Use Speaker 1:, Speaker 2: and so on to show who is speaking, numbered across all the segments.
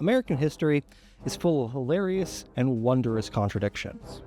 Speaker 1: American history is full of hilarious and wondrous contradictions.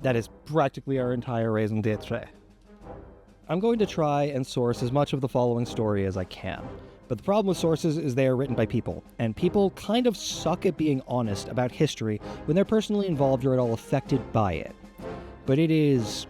Speaker 1: That is practically our entire raison d'etre. I'm going to try and source as much of the following story as I can, but the problem with sources is they are written by people, and people kind of suck at being honest about history when they're personally involved or at all affected by it. But it is...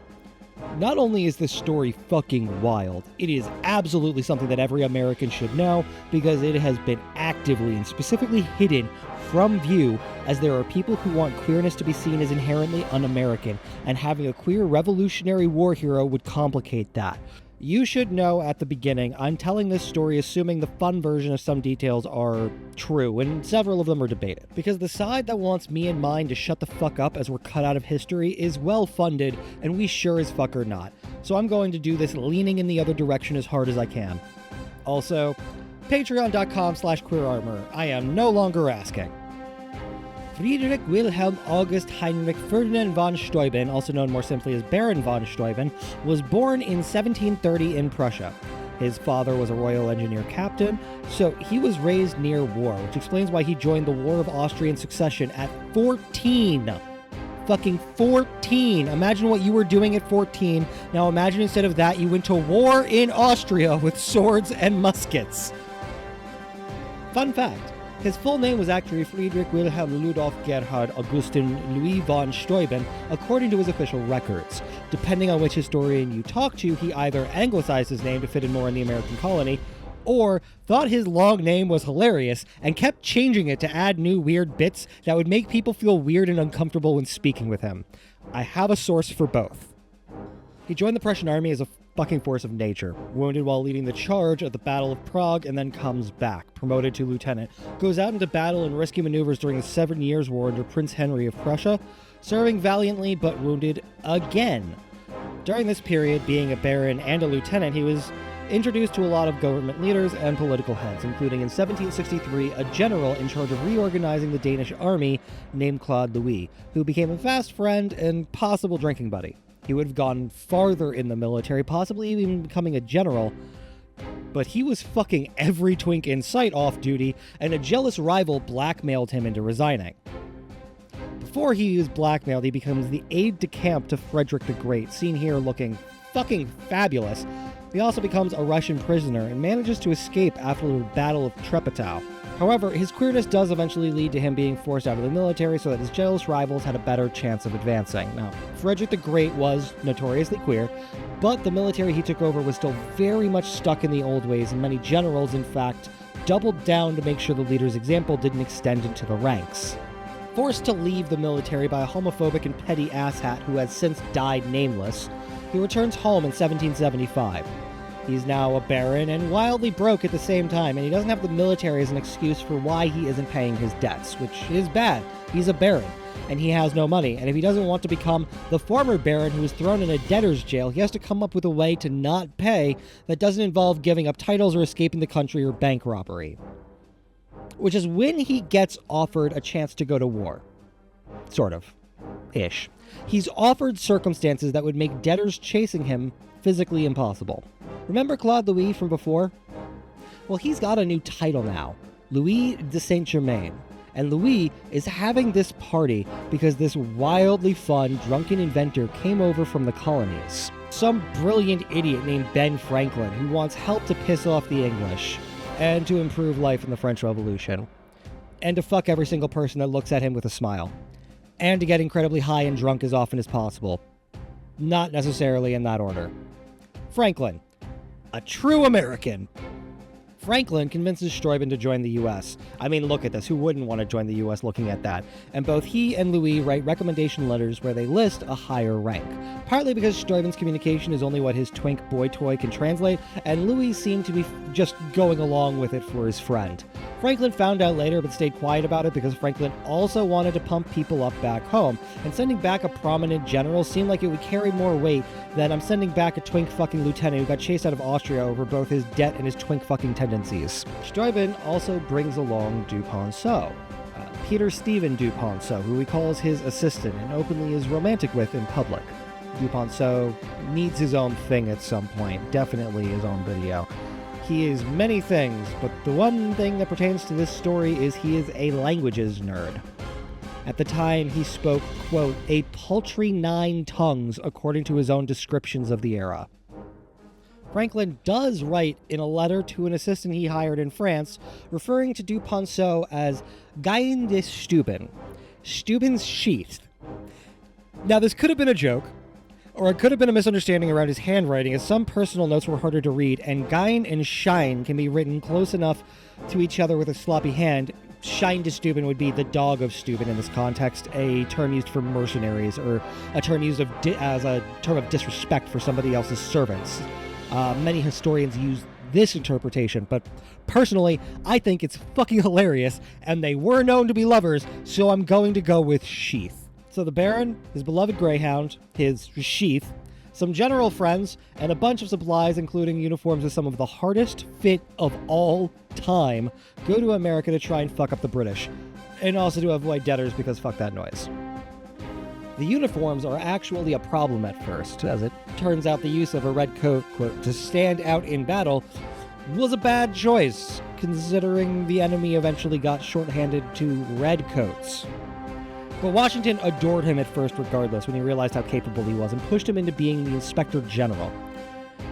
Speaker 1: Not only is this story fucking wild, it is absolutely something that every American should know because it has been actively and specifically hidden from view, as there are people who want queerness to be seen as inherently un-American, and having a queer Revolutionary War hero would complicate that. You should know at the beginning, I'm telling this story assuming the fun version of some details are true, and several of them are debated. Because the side that wants me and mine to shut the fuck up as we're cut out of history is well-funded, and we sure as fuck are not. So I'm going to do this leaning in the other direction as hard as I can. Also, patreon.com/queerarmor. I am no longer asking. Friedrich Wilhelm August Heinrich Ferdinand von Steuben, also known more simply as Baron von Steuben, was born in 1730 in Prussia. His father was a Royal Engineer captain, so he was raised near war, which explains why he joined the War of Austrian Succession at 14. Fucking 14! Imagine what you were doing at 14. Now imagine instead of that you went to war in Austria with swords and muskets. Fun fact. His full name was actually Friedrich Wilhelm Ludolf Gerhard Augustin Louis von Steuben, according to his official records. Depending on which historian you talk to, he either anglicized his name to fit in more in the American colony, or thought his long name was hilarious and kept changing it to add new weird bits that would make people feel weird and uncomfortable when speaking with him. I have a source for both. He joined the Prussian army as a fucking force of nature, wounded while leading the charge at the Battle of Prague, and then comes back, promoted to lieutenant, goes out into battle and rescue maneuvers during the 7 Years' War under Prince Henry of Prussia, serving valiantly but wounded again. During this period, being a baron and a lieutenant, he was introduced to a lot of government leaders and political heads, including in 1763 a general in charge of reorganizing the Danish army named Claude Louis, who became a fast friend and possible drinking buddy. He would have gone farther in the military, possibly even becoming a general, but he was fucking every twink in sight off duty, and a jealous rival blackmailed him into resigning. Before he was blackmailed, he becomes the aide-de-camp to Frederick the Great, seen here looking fucking fabulous. He also becomes a Russian prisoner and manages to escape after the Battle of Treptow. However, his queerness does eventually lead to him being forced out of the military so that his jealous rivals had a better chance of advancing. Now, Frederick the Great was notoriously queer, but the military he took over was still very much stuck in the old ways, and many generals, in fact, doubled down to make sure the leader's example didn't extend into the ranks. Forced to leave the military by a homophobic and petty asshat who has since died nameless, he returns home in 1775. He's now a baron and wildly broke at the same time, and he doesn't have the military as an excuse for why he isn't paying his debts, which is bad. He's a baron, and he has no money, and if he doesn't want to become the former baron who was thrown in a debtor's jail, he has to come up with a way to not pay that doesn't involve giving up titles or escaping the country or bank robbery. Which is when he gets offered a chance to go to war. Sort of. Ish. He's offered circumstances that would make debtors chasing him physically impossible. Remember Claude Louis from before? Well, he's got a new title now, Louis de Saint-Germain. And Louis is having this party because this wildly fun, drunken inventor came over from the colonies. Some brilliant idiot named Ben Franklin who wants help to piss off the English and to improve life in the French Revolution. And to fuck every single person that looks at him with a smile. And to get incredibly high and drunk as often as possible. Not necessarily in that order. Franklin. A true American. Franklin convinces Steuben to join the U.S. I mean, look at this. Who wouldn't want to join the U.S. looking at that? And both he and Louis write recommendation letters where they list a higher rank. Partly because Steuben's communication is only what his twink boy toy can translate, and Louis seemed to be just going along with it for his friend. Franklin found out later but stayed quiet about it because Franklin also wanted to pump people up back home, and sending back a prominent general seemed like it would carry more weight than I'm sending back a twink fucking lieutenant who got chased out of Austria over both his debt and his twink fucking tendencies. Steuben also brings along Duponceau, Peter Stephen Duponceau, who he calls his assistant and openly is romantic with in public. Duponceau needs his own thing at some point, definitely his own video. He is many things, but the one thing that pertains to this story is he is a languages nerd. At the time, he spoke, quote, a paltry 9 tongues, according to his own descriptions of the era. Franklin does write in a letter to an assistant he hired in France, referring to du Ponceau as Gain de Steuben, Steuben's sheath. Now, this could have been a joke, or it could have been a misunderstanding around his handwriting, as some personal notes were harder to read, and Gain and Shine can be written close enough to each other with a sloppy hand. Shine de Steuben would be the dog of Steuben in this context, a term used for mercenaries, or a term used as a term of disrespect for somebody else's servants. Many historians use this interpretation, but personally, I think it's fucking hilarious, and they were known to be lovers, so I'm going to go with sheath. So the Baron, his beloved greyhound, his sheath, some general friends, and a bunch of supplies, including uniforms of some of the hardest fit of all time, go to America to try and fuck up the British, and also to avoid debtors because fuck that noise. The uniforms are actually a problem at first. As it turns out, the use of a red coat, quote, to stand out in battle was a bad choice, considering the enemy eventually got shorthanded to red coats. But Washington adored him at first regardless when he realized how capable he was and pushed him into being the Inspector General.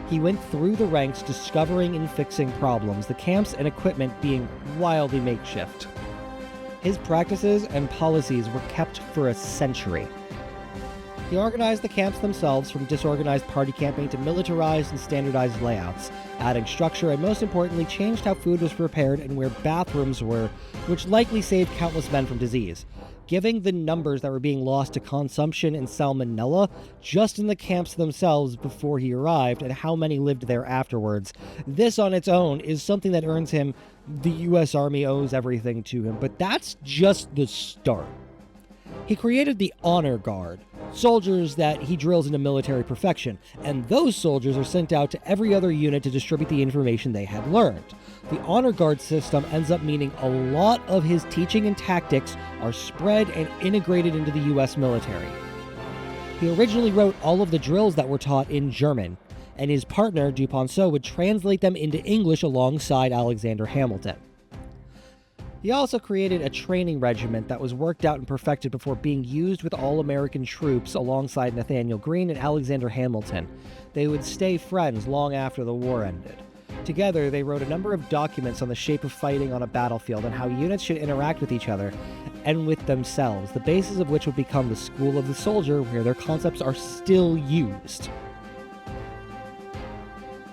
Speaker 1: He went through the ranks discovering and fixing problems, the camps and equipment being wildly makeshift. His practices and policies were kept for a century. He organized the camps themselves from disorganized party camping to militarized and standardized layouts, adding structure and most importantly changed how food was prepared and where bathrooms were, which likely saved countless men from disease. Given the numbers that were being lost to consumption and salmonella just in the camps themselves before he arrived and how many lived there afterwards, this on its own is something that earns him the U.S. Army owes everything to him, but that's just the start. He created the Honor Guard, soldiers that he drills into military perfection, and those soldiers are sent out to every other unit to distribute the information they had learned. The Honor Guard system ends up meaning a lot of his teaching and tactics are spread and integrated into the U.S. military. He originally wrote all of the drills that were taught in German, and his partner, du Ponceau, would translate them into English alongside Alexander Hamilton. He also created a training regiment that was worked out and perfected before being used with all American troops alongside Nathaniel Greene and Alexander Hamilton. They would stay friends long after the war ended. Together, they wrote a number of documents on the shape of fighting on a battlefield and how units should interact with each other and with themselves, the basis of which would become the School of the Soldier, where their concepts are still used.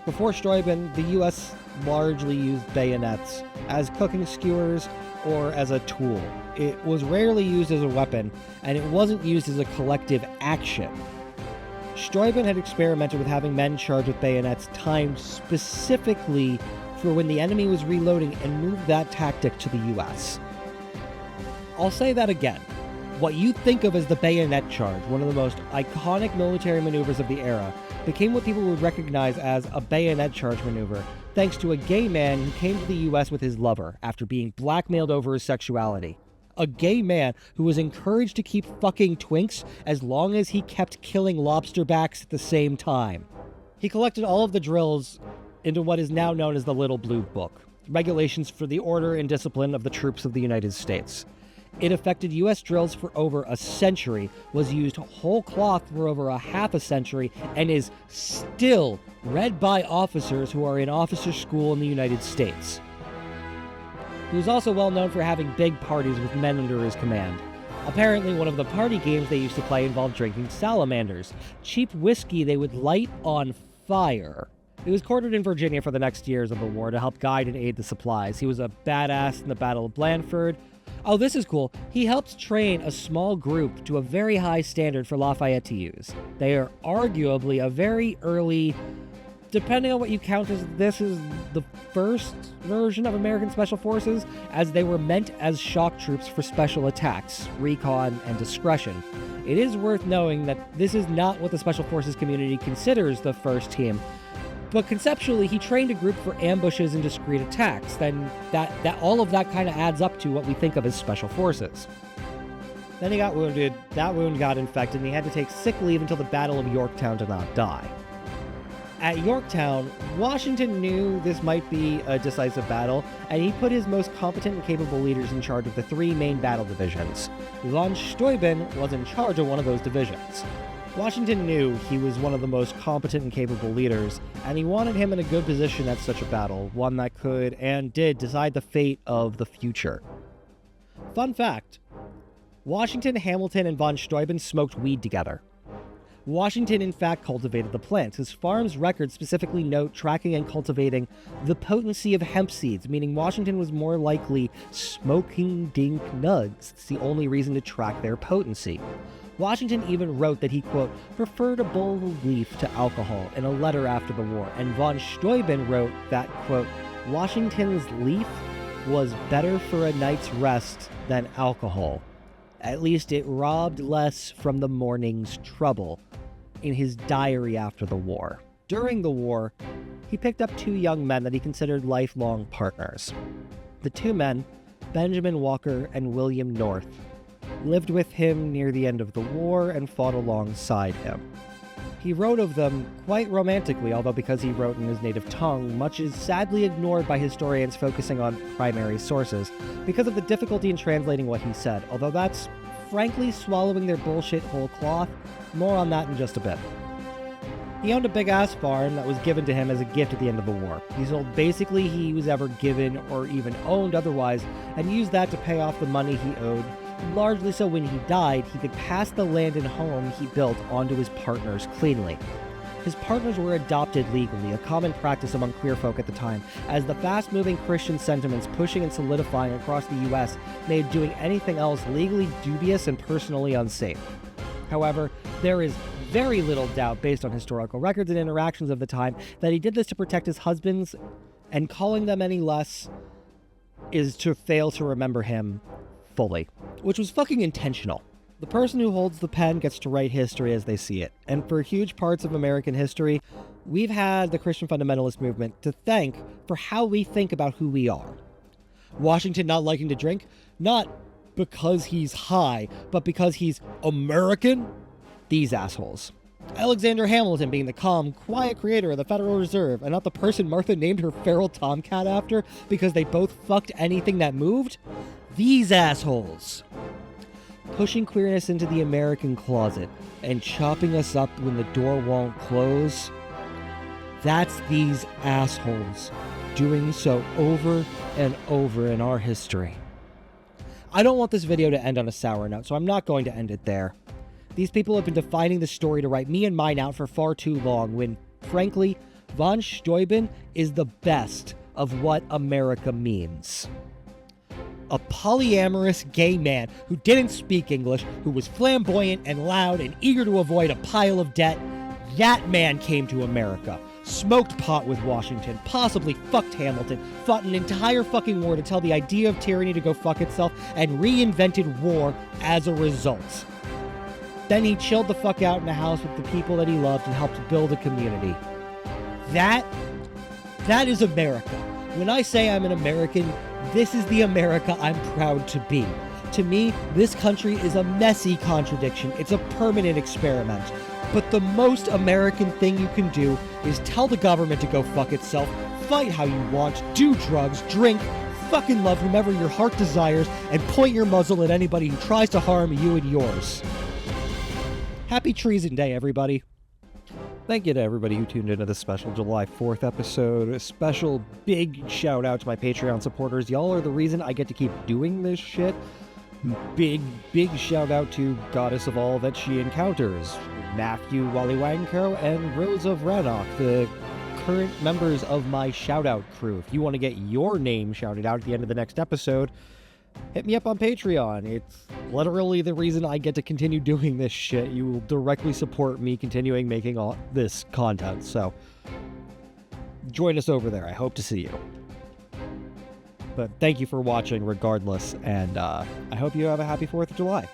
Speaker 1: Before Steuben, the U.S. largely used bayonets as cooking skewers or as a tool. It was rarely used as a weapon, and it wasn't used as a collective action. Steuben had experimented with having men charged with bayonets timed specifically for when the enemy was reloading and moved that tactic to the U.S. I'll say that again. What you think of as the bayonet charge, one of the most iconic military maneuvers of the era, became what people would recognize as a bayonet charge maneuver, thanks to a gay man who came to the U.S. with his lover after being blackmailed over his sexuality. A gay man who was encouraged to keep fucking twinks as long as he kept killing lobsterbacks at the same time. He collected all of the drills into what is now known as the Little Blue Book, regulations for the order and discipline of the troops of the United States. It affected U.S. drills for over a century, was used whole cloth for over a half a century, and is still read by officers who are in officer school in the United States. He was also well known for having big parties with men under his command. Apparently, one of the party games they used to play involved drinking salamanders, cheap whiskey they would light on fire. He was quartered in Virginia for the next years of the war to help guide and aid the supplies. He was a badass in the Battle of Blandford. Oh, this is cool. He helped train a small group to a very high standard for Lafayette to use. They are arguably a very early, depending on what you count as, this is the first version of American Special Forces, as they were meant as shock troops for special attacks, recon, and discretion. It is worth knowing that this is not what the Special Forces community considers the first team, but conceptually, he trained a group for ambushes and discreet attacks. Then that all of that kind of adds up to what we think of as special forces. Then he got wounded, that wound got infected, and he had to take sick leave until the Battle of Yorktown to not die. At Yorktown, Washington knew this might be a decisive battle, and he put his most competent and capable leaders in charge of the 3 main battle divisions. Von Steuben was in charge of one of those divisions. Washington knew he was one of the most competent and capable leaders, and he wanted him in a good position at such a battle, one that could, and did, decide the fate of the future. Fun fact: Washington, Hamilton, and von Steuben smoked weed together. Washington, in fact, cultivated the plants. His farm's records specifically note tracking and cultivating the potency of hemp seeds, meaning Washington was more likely smoking dink nugs. It's the only reason to track their potency. Washington even wrote that he, quote, preferred a bowl of leaf to alcohol in a letter after the war, and von Steuben wrote that, quote, Washington's leaf was better for a night's rest than alcohol. At least it robbed less from the morning's trouble, in his diary after the war. During the war, he picked up 2 young men that he considered lifelong partners. The 2 men, Benjamin Walker and William North, lived with him near the end of the war and fought alongside him. He wrote of them quite romantically, although because he wrote in his native tongue, much is sadly ignored by historians focusing on primary sources because of the difficulty in translating what he said, although that's frankly swallowing their bullshit whole cloth. More on that in just a bit. He owned a big-ass farm that was given to him as a gift at the end of the war. He sold basically he was ever given or even owned otherwise, and used that to pay off the money he owed, largely so when he died, he could pass the land and home he built onto his partners cleanly. His partners were adopted legally, a common practice among queer folk at the time, as the fast-moving Christian sentiments pushing and solidifying across the US made doing anything else legally dubious and personally unsafe. However, there is very little doubt, based on historical records and interactions of the time, that he did this to protect his husbands, and calling them any less is to fail to remember him fully, which was fucking intentional. The person who holds the pen gets to write history as they see it, and for huge parts of American history, we've had the Christian fundamentalist movement to thank for how we think about who we are. Washington not liking to drink, not because he's high, but because he's American? These assholes. Alexander Hamilton being the calm, quiet creator of the Federal Reserve, and not the person Martha named her feral tomcat after because they both fucked anything that moved? These assholes. Pushing queerness into the American closet and chopping us up when the door won't close. That's these assholes doing so over and over in our history. I don't want this video to end on a sour note, so I'm not going to end it there. These people have been defining the story to write me and mine out for far too long when, frankly, von Steuben is the best of what America means. A polyamorous gay man who didn't speak English, who was flamboyant and loud and eager to avoid a pile of debt, that man came to America, smoked pot with Washington, possibly fucked Hamilton, fought an entire fucking war to tell the idea of tyranny to go fuck itself, and reinvented war as a result. Then he chilled the fuck out in a house with the people that he loved and helped build a community. That is America. When I say I'm an American, this is the America I'm proud to be. To me, this country is a messy contradiction. It's a permanent experiment. But the most American thing you can do is tell the government to go fuck itself, fight how you want, do drugs, drink, fucking love whomever your heart desires, and point your muzzle at anybody who tries to harm you and yours. Happy Treason Day, everybody. Thank you to everybody who tuned into this special July 4th episode. A special big shout out to my Patreon supporters. Y'all are the reason I get to keep doing this shit. Big shout out to Goddess of All That She Encounters, Matthew Wallywanko, and Rose of Rannoch, the current members of my shout out crew. If you want to get your name shouted out at the end of the next episode, hit me up on Patreon. It's literally the reason I get to continue doing this shit. You will directly support me continuing making all this content, so join us over there. I hope to see you. But thank you for watching regardless, and I hope you have a happy 4th of July.